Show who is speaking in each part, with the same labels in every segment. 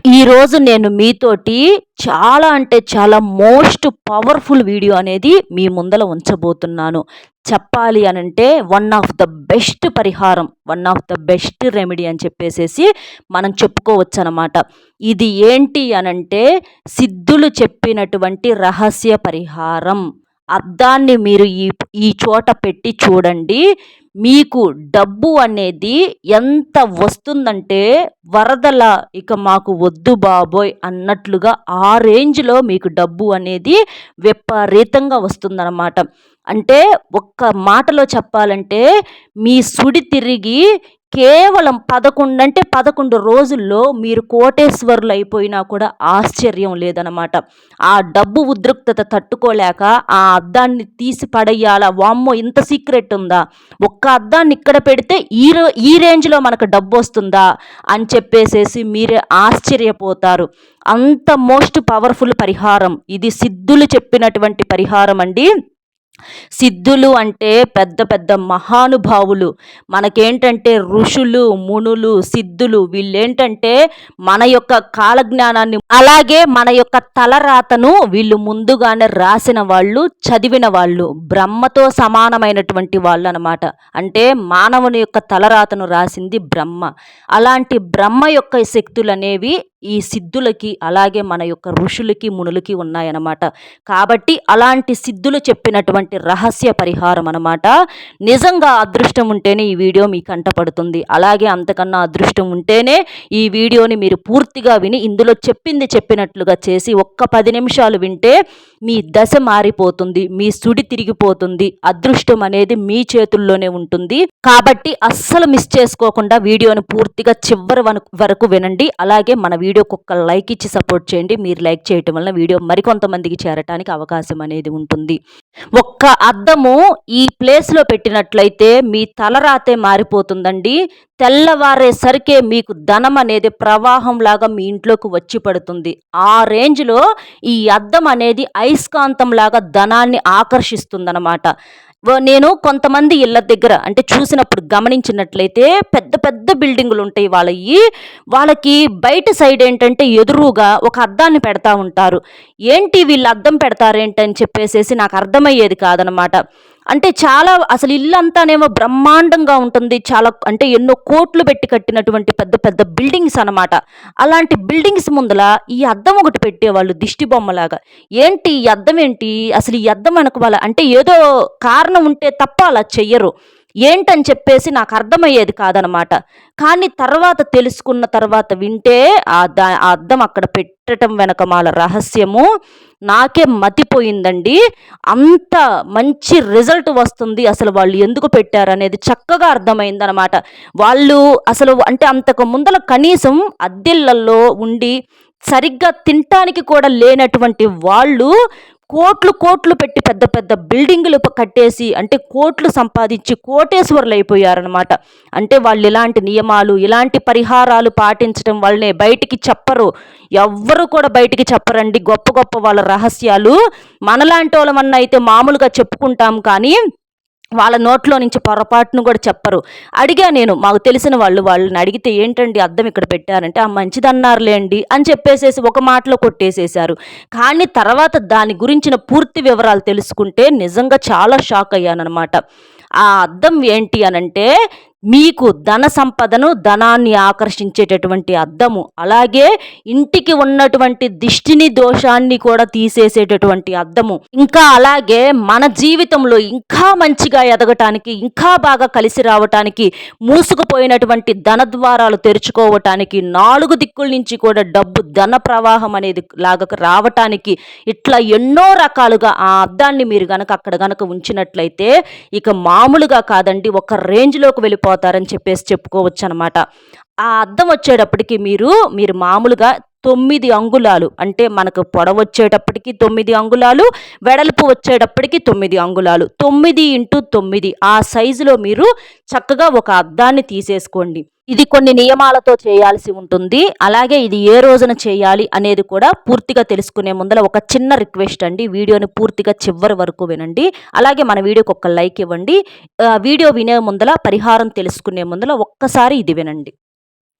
Speaker 1: ఈరోజు నేను మీతోటి చాలా అంటే చాలా మోస్ట్ పవర్ఫుల్ వీడియో అనేది మీ ముందల ఉంచబోతున్నాను. చెప్పాలి అనంటే వన్ ఆఫ్ ద బెస్ట్ పరిహారం, one of the best remedy అని చెప్పేసేసి మనం చెప్పుకోవచ్చనమాట. ఇది ఏంటి అనంటే సిద్ధులు చెప్పినటువంటి రహస్య పరిహారం. అద్దాన్ని మీరు ఈ ఈ చోట పెట్టి చూడండి. మీకు డబ్బు అనేది ఎంత వస్తుందంటే వరదల ఇక మాకు వద్దు బాబోయ్ అన్నట్లుగా ఆ రేంజ్‌లో మీకు డబ్బు అనేది విపరీతంగా వస్తుందన్నమాట. అంటే ఒక్క మాటలో చెప్పాలంటే మీ సుడి తిరిగి కేవలం 11 రోజుల్లో మీరు కోటేశ్వరులైపోయినా కూడా ఆశ్చర్యం లేదనమాట. ఆ డబ్బు ఉద్రిక్తత తట్టుకోలేక ఆ అద్దాన్ని తీసి పడేయాలా? వామ్మో! ఇంత సీక్రెట్ ఉందా? ఒక్క అద్దాన్ని ఇక్కడ పెడితే ఈ రేంజ్‌లో మనకు డబ్బొస్తుందా? అని చెప్పేసేసి మీరే ఆశ్చర్యపోతారు. అంత మోస్ట్ పవర్‌ఫుల్ పరిహారం. ఇది సిద్ధులు చెప్పినటువంటి పరిహారం అండి. సిద్ధులు అంటే పెద్ద పెద్ద మహానుభావులు. మనకేంటంటే ఋషులు, మునులు, సిద్ధులు వీళ్ళేంటంటే మన యొక్క కాలజ్ఞానాన్ని అలాగే మన యొక్క తలరాతను వీళ్ళు ముందుగానే రాసిన వాళ్ళు, చదివిన వాళ్ళు. బ్రహ్మతో సమానమైనటువంటి వాళ్ళనమాట. అంటే మానవుని యొక్క తలరాతను రాసింది బ్రహ్మ. అలాంటి బ్రహ్మ యొక్క శక్తులనేవి ఈ సిద్ధులకి అలాగే మన యొక్క ఋషులకి, మునులకి ఉన్నాయన్నమాట. కాబట్టి అలాంటి సిద్ధులు చెప్పినటువంటి రహస్య పరిహారం అన్నమాట. నిజంగా అదృష్టం ఉంటేనే ఈ వీడియో మీ కంటపడుతుంది. అలాగే అంతకన్నా అదృష్టం ఉంటేనే ఈ వీడియోని మీరు పూర్తిగా విని ఇందులో చెప్పింది చెప్పినట్లుగా చేసి ఒక్క 10 నిమిషాలు వింటే మీ దశ మారిపోతుంది, మీ సుడి తిరిగిపోతుంది. అదృష్టం అనేది మీ చేతుల్లోనే ఉంటుంది. కాబట్టి అస్సలు మిస్ చేసుకోకుండా వీడియోని పూర్తిగా చివరి వరకు వినండి. అలాగే మన వీడియోకి ఒక్క లైక్ ఇచ్చి సపోర్ట్ చేయండి. మీరు లైక్ చేయటం వలన వీడియో మరికొంతమందికి చేరటానికి అవకాశం అనేది ఉంటుంది. ఒక్క అద్దము ఈ ప్లేస్లో పెట్టినట్లయితే మీ తలరాతే మారిపోతుందండి. తెల్లవారేసరికే మీకు ధనం అనేది ప్రవాహం లాగా మీ ఇంట్లోకి వచ్చి పడుతుంది. ఆ రేంజ్లో ఈ అద్దం అనేది అయస్కాంతం లాగా ధనాన్ని ఆకర్షిస్తుందన్నమాట. నేను కొంతమంది ఇళ్ళ దగ్గర అంటే చూసినప్పుడు గమనించినట్లయితే పెద్ద పెద్ద బిల్డింగులు ఉంటాయి వాళ్ళకి బయట సైడ్ ఏంటంటే ఎదురుగా ఒక అద్దాన్ని పెడతా ఉంటారు. ఏంటి వీళ్ళు అద్దం పెడతారేంటని చెప్పేసేసి నాకు అర్థమయ్యేది కాదనమాట. అంటే చాలా అసలు ఇల్లంతానేమో బ్రహ్మాండంగా ఉంటుంది. చాలా అంటే ఎన్నో కోట్లు పెట్టి కట్టినటువంటి పెద్ద పెద్ద బిల్డింగ్స్ అనమాట. అలాంటి బిల్డింగ్స్ ముందల ఈ అద్దం ఒకటి పెట్టేవాళ్ళు దిష్టి బొమ్మలాగా. ఏంటి ఈ అద్దం ఏంటి? అసలు ఈ అద్దం వెనకమాల అంటే ఏదో కారణం ఉంటే తప్ప అలా చెయ్యరు. ఏంటని చెప్పేసి నాకు అర్థమయ్యేది కాదనమాట. కానీ తర్వాత తెలుసుకున్న తర్వాత వింటే ఆ అద్దం అక్కడ పెట్టడం వెనకమాల రహస్యము నాకే మతిపోయిందండి. అంత మంచి రిజల్ట్ వస్తుంది. అసలు వాళ్ళు ఎందుకు పెట్టారనేది చక్కగా అర్థమైందనమాట. వాళ్ళు అసలు అంటే అంతకు ముందల కనీసం అద్దెళ్ళల్లో ఉండి సరిగ్గా తినటానికి కూడా లేనటువంటి వాళ్ళు కోట్లు పెట్టి పెద్ద పెద్ద బిల్డింగులు కట్టేసి అంటే కోట్లు సంపాదించి కోటేశ్వరులు అయిపోయారనమాట. అంటే వాళ్ళు ఇలాంటి నియమాలు ఇలాంటి పరిహారాలు పాటించడం వల్లనే బయటికి చెప్పరు. ఎవ్వరు కూడా బయటికి చెప్పరండి గొప్ప గొప్ప వాళ్ళ రహస్యాలు. మనలాంటి వాళ్ళమన్నా అయితే మామూలుగా చెప్పుకుంటాం కానీ వాళ్ళ నోట్లో నుంచి పొరపాటును కూడా చెప్పరు. అడిగా నేను మాకు తెలిసిన వాళ్ళని అడిగితే ఏంటండి అద్దం ఇక్కడ పెట్టారంటే ఆ మంచిదన్నారులేండి అని చెప్పేసేసి ఒక మాటలో కొట్టేసేశారు. కానీ తర్వాత దాని గురించిన పూర్తి వివరాలు తెలుసుకుంటే నిజంగా చాలా షాక్ అయ్యానన్నమాట. ఆ అద్దం ఏంటి అనంటే మీకు ధన సంపదను ధనాన్ని ఆకర్షించేటటువంటి అద్దము. అలాగే ఇంటికి ఉన్నటువంటి దిష్టిని దోషాన్ని కూడా తీసేసేటటువంటి అద్దము. ఇంకా అలాగే మన జీవితంలో ఇంకా మంచిగా ఎదగటానికి ఇంకా బాగా కలిసి రావటానికి మూసుకుపోయినటువంటి ధన ద్వారాలు తెరుచుకోవటానికి 4 దిక్కుల నుంచి కూడా డబ్బు ధన ప్రవాహం అనేది లాగా రావటానికి ఇట్లా ఎన్నో రకాలుగా ఆ అద్దాన్ని మీరు అక్కడ ఉంచినట్లయితే ఇక మామూలుగా కాదండి ఒక రేంజ్లోకి వెళ్ళిపోతారని చెప్పేసి చెప్పుకోవచ్చు అనమాట. ఆ అద్దం వచ్చేటప్పటికి మీరు మామూలుగా 9 అంగుళాలు అంటే మనకు పొడవు వచ్చేటప్పటికి 9 అంగుళాలు, వెడల్పు వచ్చేటప్పటికి 9 అంగుళాలు, 9x9 ఆ సైజులో మీరు చక్కగా ఒక అద్దాన్ని తీసేసుకోండి. ఇది కొన్ని నియమాలతో చేయాల్సి ఉంటుంది. అలాగే ఇది ఏ రోజున చేయాలి అనేది కూడా పూర్తిగా తెలుసుకునే ముందర ఒక చిన్న రిక్వెస్ట్ అండి. వీడియోని పూర్తిగా చివరి వరకు వినండి. అలాగే మన వీడియోకి ఒక లైక్ ఇవ్వండి. వీడియో వినే ముందర పరిహారం తెలుసుకునే ముందర ఒక్కసారి ఇది వినండి.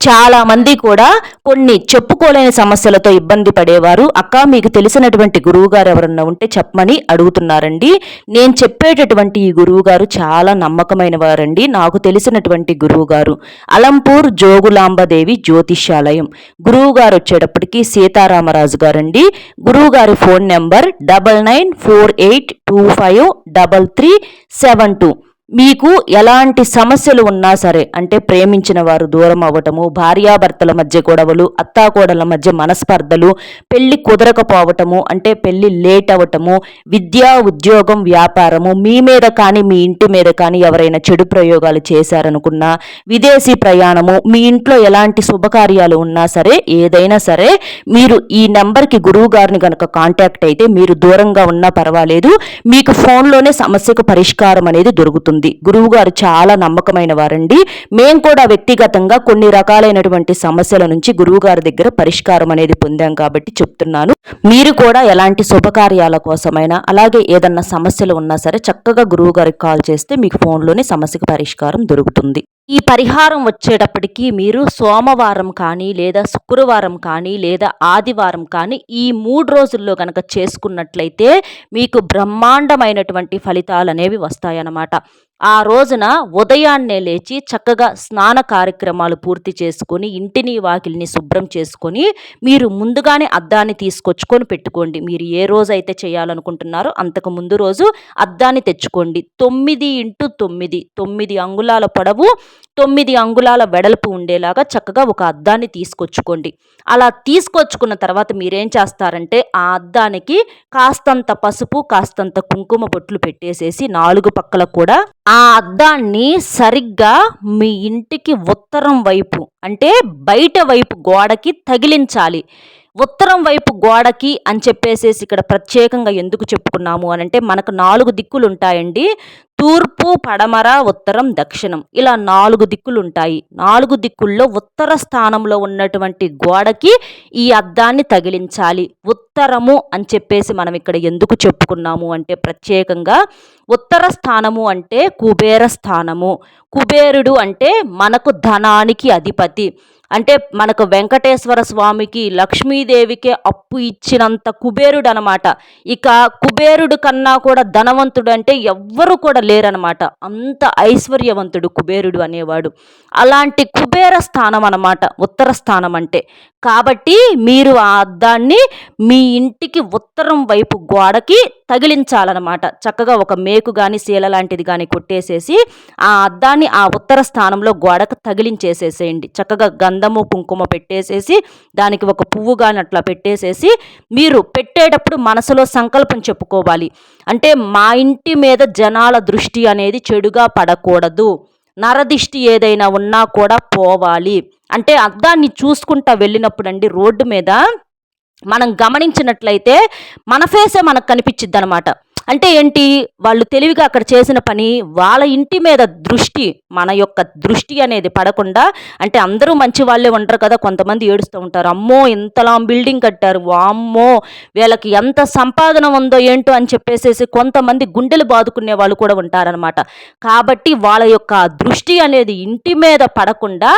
Speaker 1: చాలామంది కూడా కొన్ని చెప్పుకోలేని సమస్యలతో ఇబ్బంది పడేవారు. అక్క మీకు తెలిసినటువంటి గురువుగారు ఎవరన్నా ఉంటే చెప్పమని అడుగుతున్నారండి. నేను చెప్పేటటువంటి ఈ గురువుగారు చాలా నమ్మకమైన వారండి. నాకు తెలిసినటువంటి గురువుగారు అలంపూర్ జోగులాంబదేవి జ్యోతిష్యాలయం. గురువుగారు వచ్చేటప్పటికి సీతారామరాజు గారండి. గురువుగారి ఫోన్ నెంబర్ 9948253372. మీకు ఎలాంటి సమస్యలు ఉన్నా సరే, అంటే ప్రేమించిన వారు దూరం అవ్వటము, భార్యాభర్తల మధ్య గొడవలు, అత్తాకోడల మధ్య మనస్పర్ధలు, పెళ్లి కుదరకపోవటము, అంటే పెళ్లి లేట్ అవ్వటము, విద్య, ఉద్యోగం, వ్యాపారము, మీ మీద కానీ మీ ఇంటి మీద కానీ ఎవరైనా చెడు ప్రయోగాలు చేశారనుకున్నా, విదేశీ ప్రయాణము, మీ ఇంట్లో ఎలాంటి శుభకార్యాలు ఉన్నా సరే, ఏదైనా సరే మీరు ఈ నెంబర్కి గురువు గారిని కనుక కాంటాక్ట్ అయితే మీరు దూరంగా ఉన్నా పర్వాలేదు, మీకు ఫోన్లోనే సమస్యకు పరిష్కారం అనేది దొరుకుతుంది. గురువు గారు చాలా నమ్మకమైన వారండి. మేము కూడా వ్యక్తిగతంగా కొన్ని రకాలైనటువంటి సమస్యల నుంచి గురువు గారి దగ్గర పరిష్కారం అనేది పొందాం కాబట్టి చెప్తున్నాను. మీరు కూడా ఎలాంటి శుభకార్యాల కోసమైనా, అలాగే ఏదన్నా సమస్యలు ఉన్నా సరే చక్కగా గురువు గారికి కాల్ చేస్తే మీకు ఫోన్లోనే సమస్యకు పరిష్కారం దొరుకుతుంది. ఈ పరిహారం వచ్చేటప్పటికి మీరు సోమవారం కానీ, లేదా శుక్రవారం కానీ, లేదా ఆదివారం కానీ ఈ 3 రోజుల్లో కనుక చేసుకున్నట్లయితే మీకు బ్రహ్మాండమైనటువంటి ఫలితాలు అనేవి వస్తాయన్నమాట. ఆ రోజున ఉదయాన్నే లేచి చక్కగా స్నాన కార్యక్రమాలు పూర్తి చేసుకొని, ఇంటిని వాకిలిని శుభ్రం చేసుకొని, మీరు ముందుగానే అద్దాన్ని తీసుకొచ్చుకొని పెట్టుకోండి. మీరు ఏ రోజైతే చేయాలనుకుంటున్నారో అంతకు ముందు రోజు అద్దాన్ని తెచ్చుకోండి. 9x9 9 అంగుళాల పొడవు, 9 అంగుళాల వెడల్పు ఉండేలాగా చక్కగా ఒక అద్దాన్ని తీసుకొచ్చుకోండి. అలా తీసుకొచ్చుకున్న తర్వాత మీరేం చేస్తారంటే ఆ అద్దానికి కాస్తంత పసుపు, కాస్తంత కుంకుమ బొట్లు పెట్టేసేసి 4 పక్కల కూడా ఆ అద్దాన్ని సరిగ్గా మీ ఇంటికి ఉత్తరం వైపు, అంటే బయట వైపు గోడకి తగిలించాలి. ఉత్తరం వైపు గోడకి అని చెప్పేసేసి ఇక్కడ ప్రత్యేకంగా ఎందుకు చెప్పుకున్నాము అనంటే, మనకు 4 దిక్కులు ఉంటాయండి. తూర్పు, పడమర, ఉత్తరం, దక్షిణం, ఇలా 4 దిక్కులు ఉంటాయి. 4 దిక్కుల్లో ఉత్తర స్థానంలో ఉన్నటువంటి గోడకి ఈ అద్దాన్ని తగిలించాలి. ఉత్తరము అని చెప్పేసి మనం ఇక్కడ ఎందుకు చెప్పుకున్నాము అంటే, ప్రత్యేకంగా ఉత్తర స్థానము అంటే కుబేర స్థానము. కుబేరుడు అంటే మనకు ధనానికి అధిపతి. అంటే మనకు వెంకటేశ్వర స్వామికి, లక్ష్మీదేవికే అప్పు ఇచ్చినంత కుబేరుడు అనమాట. ఇక కుబేరుడు కన్నా కూడా ధనవంతుడు అంటే ఎవ్వరు కూడా లేరనమాట. అంత ఐశ్వర్యవంతుడు కుబేరుడు అనేవాడు. అలాంటి కుబేర స్థానం అనమాట ఉత్తర స్థానం అంటే. కాబట్టి మీరు ఆ అద్దాన్ని మీ ఇంటికి ఉత్తరం వైపు గోడకి తగిలించాలన్నమాట. చక్కగా ఒక మేకు కానీ, శీల లాంటిది కానీ కొట్టేసేసి ఆ అద్దాన్ని ఆ ఉత్తర స్థానంలో గోడకు తగిలించేసేసేయండి. చక్కగా గంధము, కుంకుమ పెట్టేసేసి దానికి ఒక పువ్వు కానీ అట్లా పెట్టేసేసి మీరు పెట్టేటప్పుడు మనసులో సంకల్పం చెప్పుకోవాలి. అంటే మా ఇంటి మీద జనాల దృష్టి అనేది చెడుగా పడకూడదు, నరదిష్టి ఏదైనా ఉన్నా కూడా పోవాలి. అంటే అద్దాన్ని చూసుకుంటా వెళ్ళినప్పుడు అండి, రోడ్డు మీద మనం గమనించినట్లయితే మన ఫేసే మనకు కనిపించిద్ది అనమాట. అంటే ఏంటి, వాళ్ళు తెలివిగా అక్కడ చేసిన పని వాళ్ళ ఇంటి మీద దృష్టి, మన యొక్క దృష్టి అనేది పడకుండా, అంటే అందరూ మంచి వాళ్ళే ఉంటారు కదా, కొంతమంది ఏడుస్తూ ఉంటారు, అమ్మో ఇంతలా బిల్డింగ్ కట్టారు, వామ్మో వీళ్ళకి ఎంత సంపాదన ఉందో ఏంటో అని చెప్పేసేసి కొంతమంది గుండెలు బాదుకునే వాళ్ళు కూడా ఉంటారనమాట. కాబట్టి వాళ్ళ యొక్క దృష్టి అనేది ఇంటి మీద పడకుండా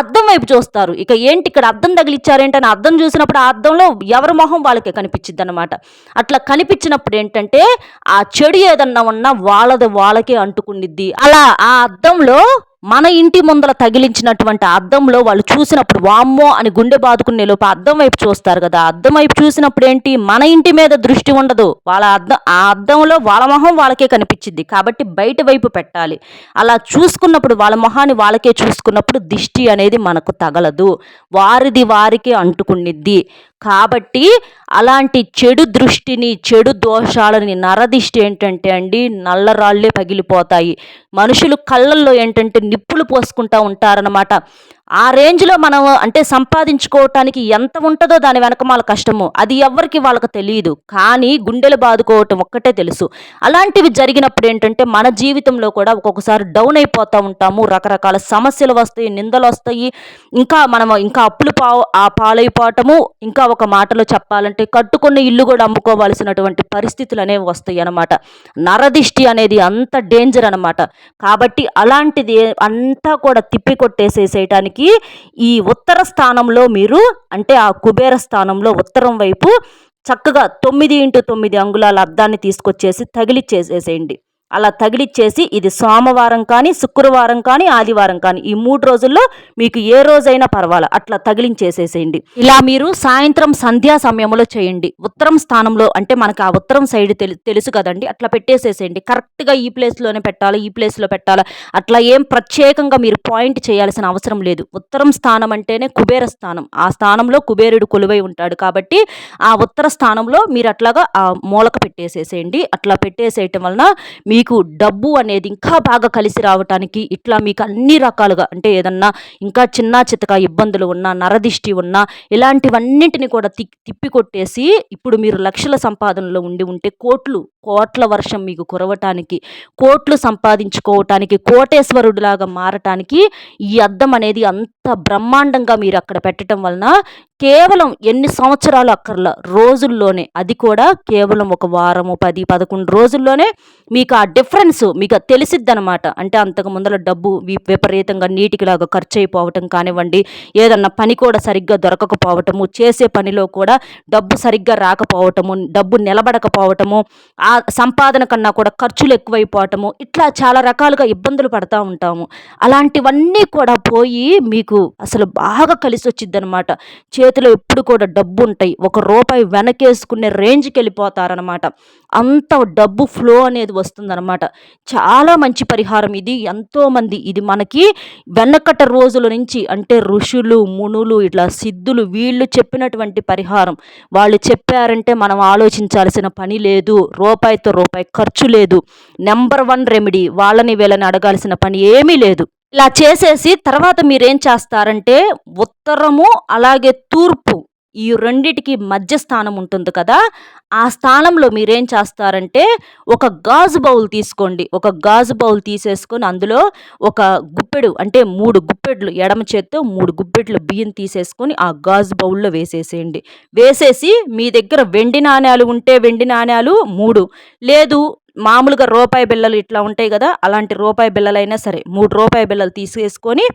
Speaker 1: అద్దం వైపు చూస్తారు. ఇక ఏంటి ఇక్కడ అద్దం తగిలిచ్చారేంటని అద్దం చూసినప్పుడు ఆ అద్దంలో ఎవరి మొహం వాళ్ళకే కనిపించిద్ది అనమాట. అట్లా కనిపించినప్పుడు ఏంటంటే ఆ చెడు ఏదన్నా ఉన్నా వాళ్ళకే అంటుకునిద్ది. అలా ఆ అద్దంలో మన ఇంటి ముందర తగిలించినటువంటి అద్దంలో వాళ్ళు చూసినప్పుడు వామ్మో అని గుండె బాదుకునే లోపు అద్దం వైపు చూస్తారు కదా. అద్దం వైపు చూసినప్పుడు ఏంటి, మన ఇంటి మీద దృష్టి ఉండదు, ఆ అద్దంలో వాళ్ళ మొహం వాళ్ళకే కనిపించింది కాబట్టి బయట వైపు పెట్టాలి. అలా చూసుకున్నప్పుడు వాళ్ళ మొహాన్ని వాళ్ళకే చూసుకున్నప్పుడు దిష్టి అనేది మనకు తగలదు, వారిది వారికే అంటుకునిద్ది. కాబట్టి అలాంటి చెడు దృష్టిని, చెడు దోషాలని, నరదిష్టి ఏంటంటే అండి నల్లరాళ్ళే పగిలిపోతాయి. మనుషులు కళ్ళల్లో ఏంటంటే నిప్పులు పోసుకుంటూ ఉంటారనమాట. ఆ రేంజ్లో మనం అంటే సంపాదించుకోవటానికి ఎంత ఉంటుందో దాని వెనకమాల కష్టము అది ఎవరికి వాళ్ళకి తెలియదు, కానీ గుండెలు బాదుకోవటం ఒక్కటే తెలుసు. అలాంటివి జరిగినప్పుడు ఏంటంటే మన జీవితంలో కూడా ఒక్కొక్కసారి డౌన్ అయిపోతూ ఉంటాము, రకరకాల సమస్యలు వస్తాయి, నిందలు వస్తాయి, ఇంకా అప్పులు పాలైపోవటము, ఇంకా ఒక మాటలో చెప్పాలంటే కట్టుకున్న ఇల్లు కూడా అమ్ముకోవాల్సినటువంటి పరిస్థితులు అనేవి వస్తాయి అన్నమాట. నరదిష్టి అనేది అంత డేంజర్ అనమాట. కాబట్టి అలాంటిది అంతా కూడా తిప్పి కొట్టేసేసేయటానికి రావటానికి ఈ ఉత్తర స్థానంలో మీరు అంటే ఆ కుబేర స్థానంలో ఉత్తరం వైపు చక్కగా 9x9 అంగుళాల అద్దాన్ని తీసుకొచ్చేసి తగిలిచ్చేసేసేయండి. అలా తగిలిచ్చేసి ఇది సోమవారం కానీ, శుక్రవారం కానీ, ఆదివారం కానీ ఈ 3 రోజుల్లో మీకు ఏ రోజైనా పర్వాలా అట్లా తగిలించేసేసేయండి. ఇలా మీరు సాయంత్రం సంధ్యా సమయంలో చేయండి. ఉత్తరం స్థానంలో అంటే మనకు ఆ ఉత్తరం సైడ్ తెలుసు కదండి, అట్లా పెట్టేసేసేయండి. కరెక్ట్గా ఈ ప్లేస్లోనే పెట్టాలి, ఈ ప్లేస్లో పెట్టాలి అట్లా ఏం ప్రత్యేకంగా మీరు పాయింట్ చేయాల్సిన అవసరం లేదు. ఉత్తరం స్థానం అంటేనే కుబేర స్థానం. ఆ స్థానంలో కుబేరుడు కొలువై ఉంటాడు కాబట్టి ఆ ఉత్తర స్థానంలో మీరు అట్లాగా ఆ మూలక పెట్టేసేసేయండి. అట్లా పెట్టేసేయటం వలన మీకు డబ్బు అనేది ఇంకా బాగా కలిసి రావటానికి ఇట్లా మీకు అన్ని రకాలుగా అంటే ఏదన్నా ఇంకా చిన్న చితక ఇబ్బందులు ఉన్నా, నరదిష్టి ఉన్నా ఇలాంటివన్నింటిని కూడా తిప్పి కొట్టేసి ఇప్పుడు మీరు లక్షల సంపాదనలో ఉంటే కోట్ల వర్షం మీకు కురవటానికి, కోట్లు సంపాదించుకోవటానికి, కోటేశ్వరుడిలాగా మారటానికి ఈ అద్దం అనేది అంత బ్రహ్మాండంగా మీరు అక్కడ పెట్టడం వలన కేవలం ఎన్ని సంవత్సరాలు అక్కర్లా, రోజుల్లోనే, అది కూడా కేవలం ఒక వారము 10-11 రోజుల్లోనే మీకు ఆ డిఫరెన్స్ మీకు తెలిసిద్దనమాట. అంటే అంతకు ముందర డబ్బు విపరీతంగా నీటికిలాగా ఖర్చు అయిపోవటం కానివ్వండి, ఏదన్నా పని కూడా సరిగ్గా దొరకకపోవటము, చేసే పనిలో కూడా డబ్బు సరిగ్గా రాకపోవటము, డబ్బు నిలబడకపోవటము, ఆ సంపాదన కన్నా కూడా ఖర్చులు ఎక్కువైపోవటము, ఇట్లా చాలా రకాలుగా ఇబ్బందులు పడతా ఉంటాము. అలాంటివన్నీ కూడా పోయి మీకు అసలు బాగా కలిసి వచ్చిద్దనమాట. చేతిలో ఎప్పుడు కూడా డబ్బు ఉంటాయి, ₹1 వెనకేసుకునే రేంజ్కి వెళ్ళిపోతారనమాట. అంత డబ్బు ఫ్లో అనేది వస్తుందన్నమాట. చాలా మంచి పరిహారం ఇది. ఎంతోమంది ఇది మనకి వెనకట రోజుల నుంచి అంటే ఋషులు, మునులు, ఇట్లా సిద్ధులు వీళ్ళు చెప్పినటువంటి పరిహారం. వాళ్ళు చెప్పారంటే మనం ఆలోచించాల్సిన పని లేదు, రూపాయితో రూపాయి ఖర్చు లేదు. నెంబర్ 1 రెమెడీ, వాళ్ళని వీళ్ళని అడగాల్సిన పని ఏమీ లేదు. ఇలా చేసేసి తర్వాత మీరేం చేస్తారంటే ఉత్తరము అలాగే తూర్పు ఈ రెండిటికి మధ్య స్థానం ఉంటుంది కదా, ఆ స్థానంలో మీరేం చేస్తారంటే ఒక గాజు బౌల్ తీసుకోండి. ఒక గాజు బౌల్ తీసేసుకొని అందులో ఒక గుప్పెడు అంటే 3 గుప్పెడ్లు, ఎడమ చేత్తో 3 గుప్పెడ్లు బియ్యం తీసేసుకొని ఆ గాజు బౌల్లో వేసేసేయండి. వేసేసి మీ దగ్గర వెండి నాణ్యాలు ఉంటే వెండి నాణ్యాలు 3, లేదు మామూలుగా రూపాయి బిళ్ళలు ఇట్లా ఉంటాయి కదా, అలాంటి రూపాయి బిళ్ళలైనా సరే 3 రూపాయి బిళ్ళలు తీసేసుకొని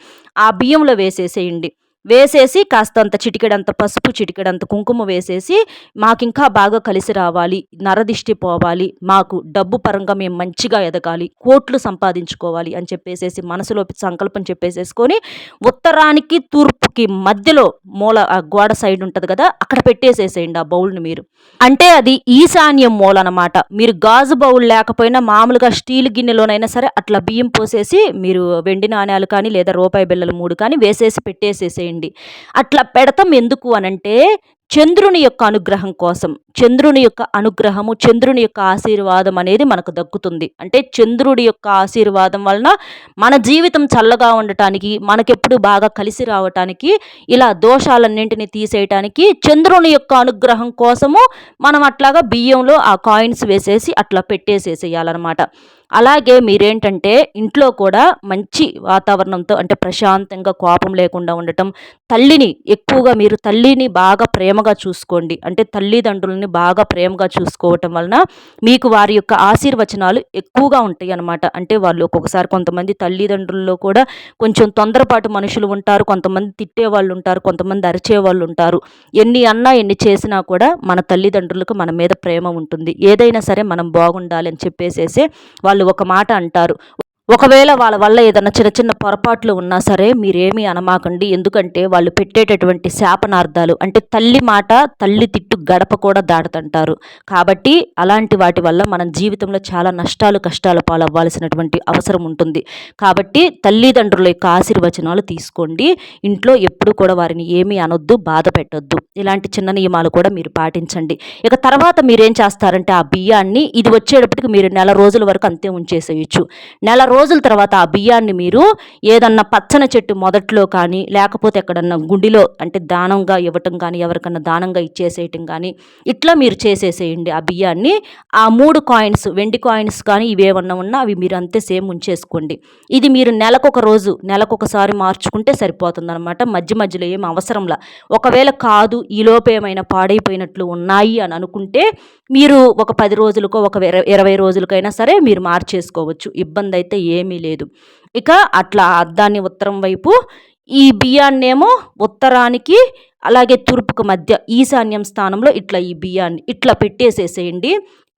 Speaker 1: ఆ బియ్యంలో వేసేసేయండి. వేసేసి కాస్తంత చిటికెడంత పసుపు, చిటికెడంత కుంకుమ వేసేసి మాకింకా బాగా కలిసి రావాలి, నరదిష్టి పోవాలి, మాకు డబ్బు పరంగా మేము మంచిగా ఎదగాలి, కోట్లు సంపాదించుకోవాలి అని చెప్పేసేసి మనసులో సంకల్పం చెప్పేసేసుకొని ఉత్తరానికి తూర్పుకి మధ్యలో మూల ఆ గోడ సైడ్ ఉంటుంది కదా, అక్కడ పెట్టేసేసేయండి ఆ బౌల్ని మీరు. అంటే అది ఈశాన్యం మూల అనమాట. మీరు గాజు బౌల్ లేకపోయినా మామూలుగా స్టీల్ గిన్నెలోనైనా సరే అట్లా బియ్యం పోసేసి మీరు వెండి నాణ్యాలు కానీ లేదా రూపాయి బిళ్ళలు 3 కానీ వేసేసి పెట్టేసేసేయండి. అట్లా పెడతాం ఎందుకు అనంటే చంద్రుని యొక్క అనుగ్రహం కోసం. చంద్రుని యొక్క అనుగ్రహము, చంద్రుని యొక్క ఆశీర్వాదం అనేది మనకు దక్కుతుంది. అంటే చంద్రుడి యొక్క ఆశీర్వాదం వలన మన జీవితం చల్లగా ఉండటానికి, మనకెప్పుడు బాగా కలిసి రావటానికి, ఇలా దోషాలన్నింటినీ తీసేయటానికి చంద్రుని యొక్క అనుగ్రహం కోసము మనం అట్లాగా బియ్యంలో ఆ కాయిన్స్ వేసేసి అట్లా పెట్టేసేసేయాలన్నమాట. అలాగే మీరేంటంటే ఇంట్లో కూడా మంచి వాతావరణంతో అంటే ప్రశాంతంగా, కోపం లేకుండా ఉండటం, మీరు తల్లిని బాగా ప్రేమగా చూసుకోండి. అంటే తల్లిదండ్రులని బాగా ప్రేమగా చూసుకోవటం వలన మీకు వారి యొక్క ఆశీర్వచనాలు ఎక్కువగా ఉంటాయి అన్నమాట. అంటే వాళ్ళు ఒక్కొక్కసారి కొంతమంది తల్లిదండ్రుల్లో కూడా కొంచెం తొందరపాటు మనుషులు ఉంటారు, కొంతమంది తిట్టేవాళ్ళు ఉంటారు, కొంతమంది అరిచేవాళ్ళు ఉంటారు. ఎన్ని అన్నా ఎన్ని చేసినా కూడా మన తల్లిదండ్రులకు మన మీద ప్రేమ ఉంటుంది. ఏదైనా సరే మనం బాగుండాలి అని చెప్పేసేసి వాళ్ళు ఒక మాట అంటారు. ఒకవేళ వాళ్ళ వల్ల ఏదైనా చిన్న చిన్న పొరపాట్లు ఉన్నా సరే మీరేమీ అనమాకండి. ఎందుకంటే వాళ్ళు పెట్టేటటువంటి శాపనార్థాలు అంటే తల్లి మాట, తల్లి తిట్టు గడప కూడా దాటతంటారు. కాబట్టి అలాంటి వాటి వల్ల మనం జీవితంలో చాలా నష్టాలు, కష్టాల పాలవ్వాల్సినటువంటి అవసరం ఉంటుంది. కాబట్టి తల్లిదండ్రుల యొక్క ఆశీర్వచనాలు తీసుకోండి. ఇంట్లో ఎప్పుడు కూడా వారిని ఏమీ అనొద్దు, బాధ పెట్టొద్దు. ఇలాంటి చిన్న నియమాలు కూడా మీరు పాటించండి. ఇక తర్వాత మీరేం చేస్తారంటే ఆ బియ్యాన్ని ఇది వచ్చేటప్పటికి మీరు నెల రోజుల వరకు అంతే ఉంచేసేయచ్చు. నెల రోజుల తర్వాత ఆ బియ్యాన్ని మీరు ఏదన్నా పచ్చని చెట్టు మొదట్లో కానీ లేకపోతే ఎక్కడన్నా గుడిలో అంటే దానంగా ఇవ్వటం కానీ, ఎవరికన్నా దానంగా ఇచ్చేసేయటం కానీ ఇట్లా మీరు చేసేసేయండి. ఆ బియ్యాన్ని ఆ 3 కాయిన్స్, వెండి కాయిన్స్ కానీ ఇవేమన్నా ఉన్నా అవి మీరు అంతే సేమ్ ఉంచేసుకోండి. ఇది మీరు నెలకొకసారి మార్చుకుంటే సరిపోతుందన్నమాట. మధ్య మధ్యలో ఏం అవసరంలా. ఒకవేళ కాదు ఈలోపు ఏమైనా పాడైపోయినట్లు ఉన్నాయి అని అనుకుంటే మీరు ఒక 10 రోజులకో ఒక 20 రోజులకైనా సరే మీరు మార్చేసుకోవచ్చు. ఇబ్బంది అయితే ఏమీ లేదు. ఇక అట్లా అద్దాన్ని ఉత్తరం వైపు ఈ బియ్యాన్నేమో ఉత్తరానికి అలాగే తూర్పుకు మధ్య ఈశాన్యం స్థానంలో ఇట్లా ఈ బియ్యాన్ని ఇట్లా పెట్టేసేసేయండి.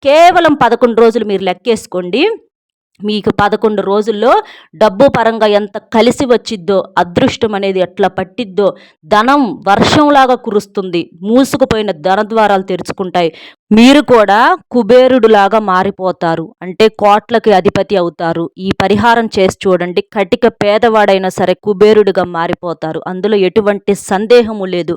Speaker 1: కేవలం 11 రోజులు మీరు లెక్కేసుకోండి. మీకు 11 రోజుల్లో డబ్బు పరంగా ఎంత కలిసి వచ్చిద్దో, అదృష్టం అనేది ఎట్లా పట్టిద్దో, ధనం వర్షంలాగా కురుస్తుంది, మూసుకుపోయిన ధన ద్వారాలు తెరుచుకుంటాయి. మీరు కూడా కుబేరుడులాగా మారిపోతారు, అంటే కోట్లకి అధిపతి అవుతారు. ఈ పరిహారం చేసి చూడండి, కటిక పేదవాడైనా సరే కుబేరుడిగా మారిపోతారు, అందులో ఎటువంటి సందేహము లేదు.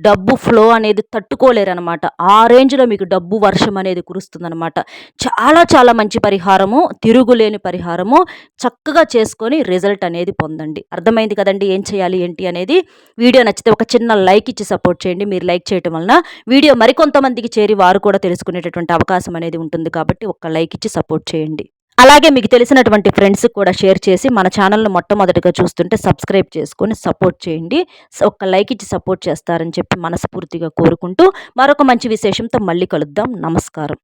Speaker 1: డబ్బు ఫ్లో అనేది తట్టుకోలేరనమాట, ఆ రేంజ్లో మీకు డబ్బు వర్షం అనేది కురుస్తుందనమాట. చాలా చాలా మంచి పరిహారము, తిరుగులేని పరిహారము. చక్కగా చేసుకొని రిజల్ట్ అనేది పొందండి. అర్థమైంది కదండి ఏం చేయాలి ఏంటి అనేది. వీడియో నచ్చితే ఒక చిన్న లైక్ ఇచ్చి సపోర్ట్ చేయండి. మీరు లైక్ చేయటం వలన వీడియో మరికొంతమందికి చేరి వారు కూడా తెలుసుకునేటటువంటి అవకాశం అనేది ఉంటుంది, కాబట్టి ఒక్క లైక్ ఇచ్చి సపోర్ట్ చేయండి. అలాగే మీకు తెలిసినటువంటి ఫ్రెండ్స్కి కూడా షేర్ చేసి మన ఛానల్ను మొట్టమొదటిగా చూస్తుంటే సబ్స్క్రైబ్ చేసుకొని సపోర్ట్ చేయండి. ఒక్క లైక్ ఇచ్చి సపోర్ట్ చేస్తారని చెప్పి మనస్ఫూర్తిగా కోరుకుంటూ మరొక మంచి విశేషంతో మళ్ళీ కలుద్దాం. నమస్కారం.